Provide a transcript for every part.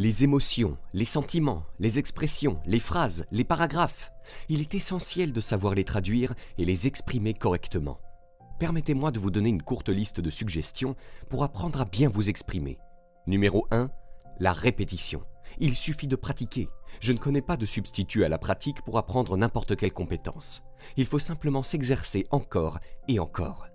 Les émotions, les sentiments, les expressions, les phrases, les paragraphes. Il est essentiel de savoir les traduire et les exprimer correctement. Permettez-moi de vous donner une courte liste de suggestions pour apprendre à bien vous exprimer. Numéro 1. La répétition. Il suffit de pratiquer. Je ne connais pas de substitut à la pratique pour apprendre n'importe quelle compétence. Il faut simplement s'exercer encore et encore.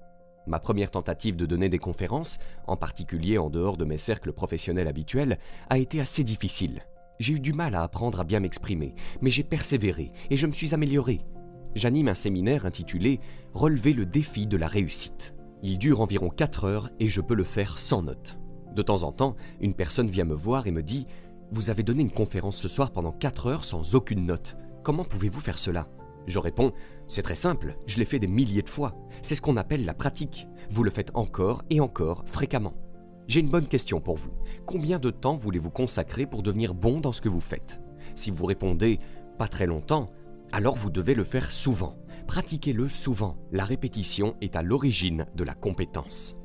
Ma première tentative de donner des conférences, en particulier en dehors de mes cercles professionnels habituels, a été assez difficile. J'ai eu du mal à apprendre à bien m'exprimer, mais j'ai persévéré et je me suis amélioré. J'anime un séminaire intitulé « Relever le défi de la réussite ». Il dure environ 4 heures et je peux le faire sans notes. De temps en temps, une personne vient me voir et me dit « Vous avez donné une conférence ce soir pendant 4 heures sans aucune note. Comment pouvez-vous faire cela ?» Je réponds « C'est très simple, je l'ai fait des milliers de fois. C'est ce qu'on appelle la pratique. Vous le faites encore et encore, fréquemment. » J'ai une bonne question pour vous. Combien de temps voulez-vous consacrer pour devenir bon dans ce que vous faites? Si vous répondez « Pas très longtemps », alors vous devez le faire souvent. Pratiquez-le souvent. La répétition est à l'origine de la compétence.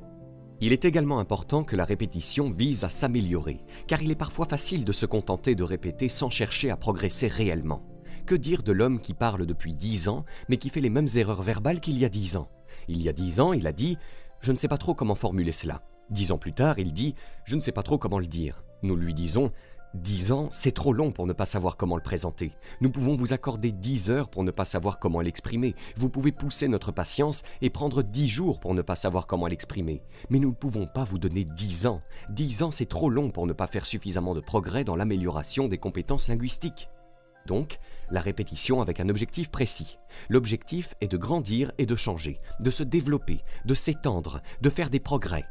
Il est également important que la répétition vise à s'améliorer, car il est parfois facile de se contenter de répéter sans chercher à progresser réellement. Que dire de l'homme qui parle depuis 10 ans, mais qui fait les mêmes erreurs verbales qu'il y a 10 ans? Il y a 10 ans, il a dit « Je ne sais pas trop comment formuler cela ». 10 ans plus tard, il dit « Je ne sais pas trop comment le dire ». Nous lui disons « 10 ans, c'est trop long pour ne pas savoir comment le présenter. Nous pouvons vous accorder 10 heures pour ne pas savoir comment l'exprimer. Vous pouvez pousser notre patience et prendre 10 jours pour ne pas savoir comment l'exprimer. Mais nous ne pouvons pas vous donner 10 ans. 10 ans, c'est trop long pour ne pas faire suffisamment de progrès dans l'amélioration des compétences linguistiques. » Donc, la répétition avec un objectif précis. L'objectif est de grandir et de changer, de se développer, de s'étendre, de faire des progrès.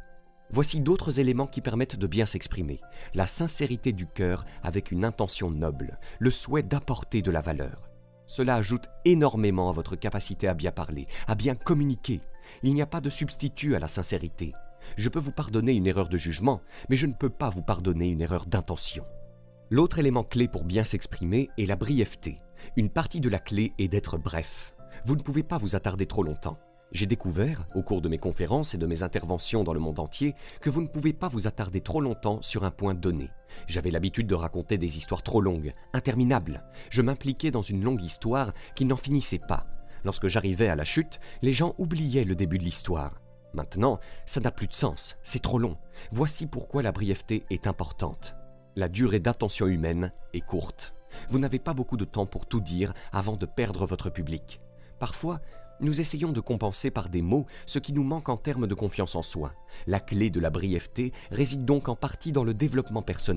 Voici d'autres éléments qui permettent de bien s'exprimer. La sincérité du cœur avec une intention noble, le souhait d'apporter de la valeur. Cela ajoute énormément à votre capacité à bien parler, à bien communiquer. Il n'y a pas de substitut à la sincérité. Je peux vous pardonner une erreur de jugement, mais je ne peux pas vous pardonner une erreur d'intention. L'autre élément clé pour bien s'exprimer est la brièveté. Une partie de la clé est d'être bref. Vous ne pouvez pas vous attarder trop longtemps. J'ai découvert, au cours de mes conférences et de mes interventions dans le monde entier, que vous ne pouvez pas vous attarder trop longtemps sur un point donné. J'avais l'habitude de raconter des histoires trop longues, interminables. Je m'impliquais dans une longue histoire qui n'en finissait pas. Lorsque j'arrivais à la chute, les gens oubliaient le début de l'histoire. Maintenant, ça n'a plus de sens, c'est trop long. Voici pourquoi la brièveté est importante. La durée d'attention humaine est courte. Vous n'avez pas beaucoup de temps pour tout dire avant de perdre votre public. Parfois, nous essayons de compenser par des mots ce qui nous manque en termes de confiance en soi. La clé de la brièveté réside donc en partie dans le développement personnel.